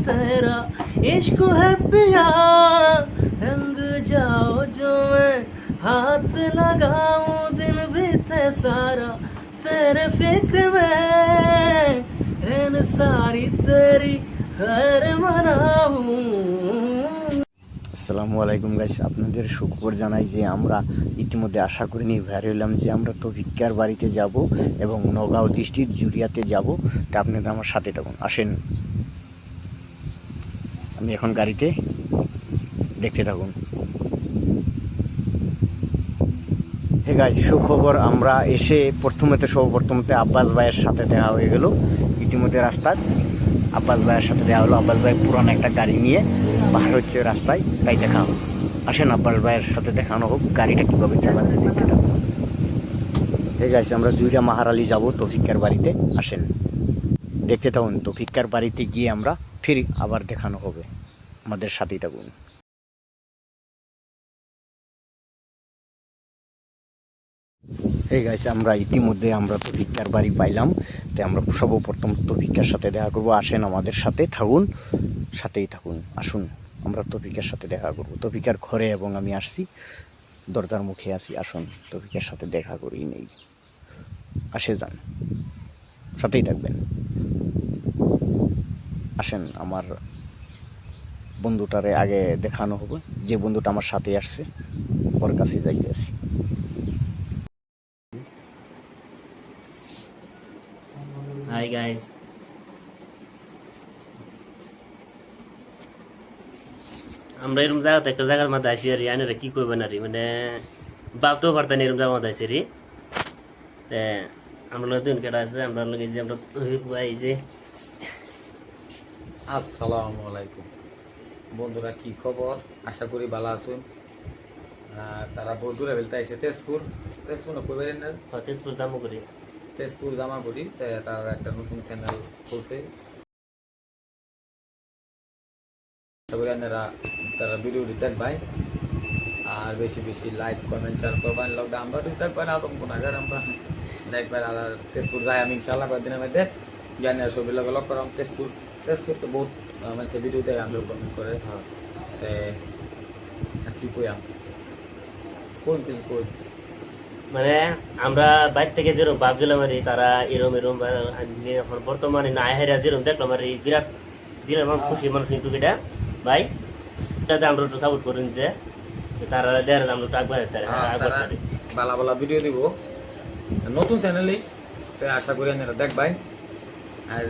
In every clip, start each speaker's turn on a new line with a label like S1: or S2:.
S1: तेरा इश्क है पिया रंग जाओ जो मैं हाथ लगाऊं दिन बीते सारा तेरे फिक्र में रहन सारी तेरी खैर मनाऊं।
S2: আসসালামু আলাইকুম গাইস, আপনাদের সুখবর জানাই যে আমরা ইতিমধ্যে আশা করে নিয়ে বের হইলাম যে আমরা তৌফিকার বাড়িতে যাব এবং নগাঁও ডিস্ট্রিক্ট জুরিয়াতে যাব। তা আপনারা আমার সাথে থাকুন, আসেন। আমি এখন গাড়িতে, দেখতে থাকুন। হে গাইস, সুখবর, আমরা এসে সর্বপ্রথমতে আব্বাস ভাইয়ের সাথে দেখা হয়ে গেল। ইতিমধ্যে রাস্তায় আব্বাস ভাইয়ের সাথে দেখা হলো। আব্বাস ভাই পুরান একটা গাড়ি নিয়ে বাহার হচ্ছে রাস্তায়, তাই দেখা হোক। আসেন আব্বাস ভাইয়ের সাথে দেখানো হোক গাড়িটা কীভাবে চালাচ্ছে, দেখতে থাকুন। এই যাইছে আমরা জুইরা মাহারালি যাব তৌফিকার বাড়িতে, আসেন দেখতে থাকুন। তৌফিকার বাড়িতে গিয়ে আমরা ফির আবার দেখানো হবে, আমাদের সাথেই থাকুন। এই গাইছে আমরা ইতিমধ্যে তৌফিকার বাড়ি পাইলাম। তাই আমরা সর্বপ্রথম তৌফিকার সাথে দেখা করবো। আসেন আমাদের সাথে থাকুন, সাথেই থাকুন। আসুন আমরা তৌফিকার সাথে দেখা করবো। তৌফিকার ঘরে এবং আমি আসছি, দরজার মুখে আছি। আসুন তৌফিকার সাথে দেখা করেই নেই, আসে যান, সাথেই থাকবেন। আসেন, আমার বন্ধুটারে আগে দেখানো হবে, যে বন্ধুটা আমার সাথে আসছে ওর কাছে যাই আছি।
S1: হাই গাইস, আমরা এরকম জায়গাতে একটা জায়গার মধ্যে আসি আর আনারা কি করবেন আর মানে ভাবতেও পারতেন এরকম জায়গার মধ্যে আসি রে। তা আমরা লোক দিন কেটা আছে, আমরা লোক যে আমরা এই যে
S3: আসসালামু আলাইকুম বন্ধুরা, কি খবর? আশা করি ভালো আছেন। তারা বহু দূরে ফেলতে আসছে তেজপুর না কইবেন না,
S1: তেজপুর জামু করি,
S3: তেজপুর জামাগুড়ি। তারা একটা নতুন চ্যানেল খুলছে, তারা ভিডিওটি দেখবাই আর বেশি বেশি লাইক কমেন্ট শেয়ার করবেন। লকডাউন আমরা দেখবেন আদম কোনাগার আমরা দেখবেন। আর তেজপুর যাই আমি ইনশাল্লাহ কয়েকদিনের মধ্যে জ্ঞানী আর ছবি লগে লক করাম। তেজপুর তো বহুত মানুষ ভিডিও দেখে আন্দোলন কমেন্ট করে। হ্যাঁ, কি কইয়াম, কোন কিছু কই
S1: মানে আমরা বাইর থেকে যেরকম ভাবছিলাম আর তারা এরম এখন বর্তমানে না হেরা যেরকম দেখলাম আর বিরাট বিরাট খুশি মানুষ কিন্তু এটা ভাই এটাতে আমরা একটু সাপোর্ট করেন যে তারা দেয় আমরা একটু আগ্রহ
S3: বালা বালা ভিডিও দিব নতুন চ্যানেলেই। তো আশা করি আপনারা দেখবেন আর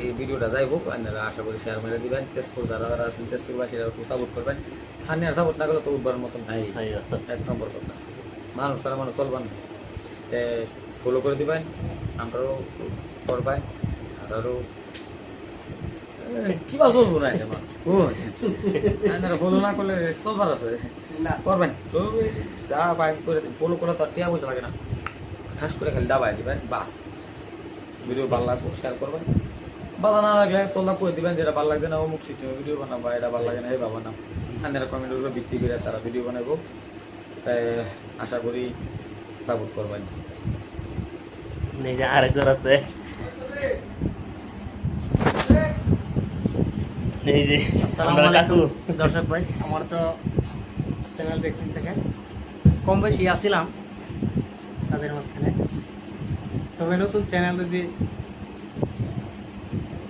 S3: এই ভিডিওটা যাইব, আপনারা আশা করি শেয়ার মেরে দিবেন। তেজপুর যারা আছেন তেজপুরবাসীরা একটু সাপোর্ট করবেন। আর সাপোর্ট না করলে তো উঠবার মতন নাই, এক নম্বর কথা। মানুষ তারা মানুষ চলবেন, তে ফলো করে দিবেন, আমরাও করবেন। আরও কিবা চলবো না মানুষ ফলো না করলে চলবার আছে, করবেন যা পাই করে ফলো করে তো টিয়া পয়সা লাগে না। ঠাস করে খালি দাবাই দিবেন বাস। ভিডিও ভালো লাগবে শেয়ার করবেন, ভালো না লাগলে তোলা করে দিবেন যেটা ভালো লাগবে না অমুক সিস্টেমে ভিডিও বানাবো, এটা ভালো লাগে না এই বাবা না। আপনারা কমেন্টের উপরে ভিত্তি করে তারা ভিডিও বানাবো। তাই আশা করি সাপোর্ট করবেন।
S1: আরেকজন আছে
S4: দর্শক ভাই, আমার তো চ্যানেল দেখছেন থেকে কম বেশি আসছিলাম তাদের মাঝখানে। তবে নতুন চ্যানেলে যে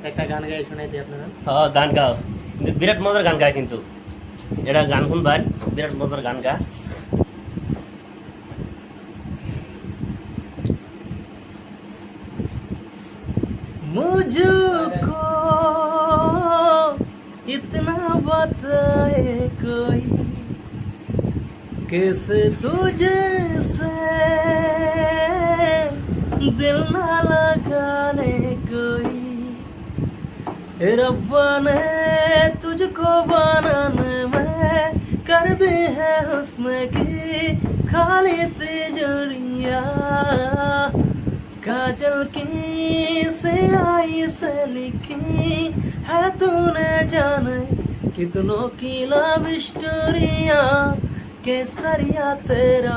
S4: একটা গান গাই শোনাই দিই আপনারা।
S1: হ্যাঁ, গান গাও, বিরাট মজার গান গায় কিন্তু এটা গান শুনবার বিরাট মজার গান গা। मुझको इतना बताए कोई कैसे तुझे से दिल ना लगाने कोई रब्बा ने तुझको बनाने में कर दी है हुस्न की खाली तिजोरिया काजल की स्याही से लिखी है तूने जाने कितनों की लव स्टोरियां केसरिया तेरा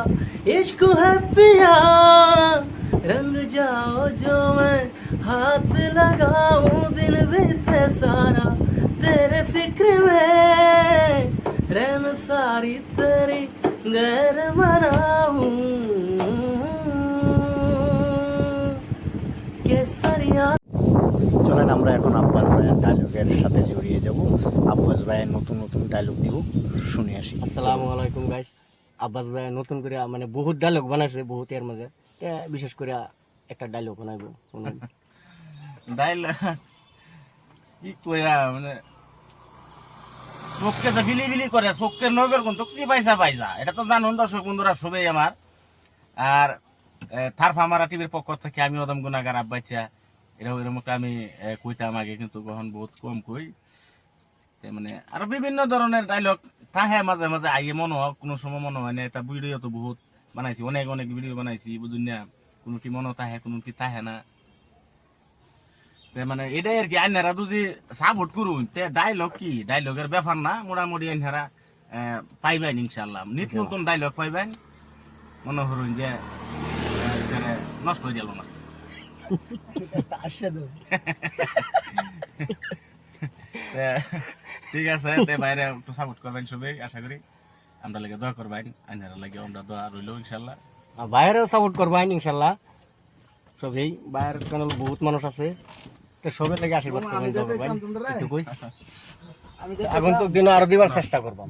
S1: इश्क है पिया रंग जाओ जो मैं हाथ लगाऊं दिन बीते सारा फिक्र में रहना सारी तेरी गैर मनाऊं केसरिया।
S2: চলেন আমরা এখন আব্বাস ভাইয়ের ডায়লগের সাথে জড়িয়ে যাব। আব্বাস ভাইয়ের নতুন নতুন ডায়লগ দিব, শুনে আসি।
S5: আসসালামু আলাইকুম গাইস। আব্বাস ভাই নতুন করে মানে বহুত ডায়লগ বানাইছে, বহুত এর মাঝে বিশেষ করে একটা ডায়লগ বানাইবো।
S6: ডাইল কি কইয়া মানে চোখকে যে বিলি বিলি করে, চোখের নজর কোন চোখ পাইসা পাইসা, এটা তো জানুন দর্শক বন্ধুরা সবাই আমার। আর থার ফামারা টিভির পক্ষ থেকে আমি অদম গুণাগার আব্বাইচা এরকম একটা আমি কইতাম আগে, কিন্তু কখন বহুত কম কই। মানে আরো বিভিন্ন ধরনের ডায়লগ তাহে মাঝে মাঝে আইয়ে মনে হয়, কোনো সময় মনে হয় না। এটা ভিডিও তো বহুত বানাইছি, অনেক অনেক ভিডিও বানাইছি, বুঝুন না, কোনোটি মনে তাহে কোনোটি তাহে না। মানে এটাই আর কি, আইনারা যদি সাপোর্ট করুন তে ডায়লগ কি ডায়লগের ব্যাপার না, মোটামুটি আইনারা পাইবেন ইনশাল্লাহ, নিত্য নতুন ডায়লগ পাইবেন। মনে করুন যে নষ্ট হয়ে গেল না। ঠিক আছে, বাইরে একটু সাপোর্ট করবেন সবাই, আশা করি আমরা লাগে দোয়া করবেন, আইনারা লাগে আমরা দোয়া রইল ইনশাল্লাহ।
S5: বাইরেও সাপোর্ট করবেন ইনশাল্লাহ সবই। বাইরের চ্যানেল বহুত মানুষ আছে, তো সবের লাগে আশীর্বাদ করবেন। এখন তো দিন আরো দিবার চেষ্টা করবাম।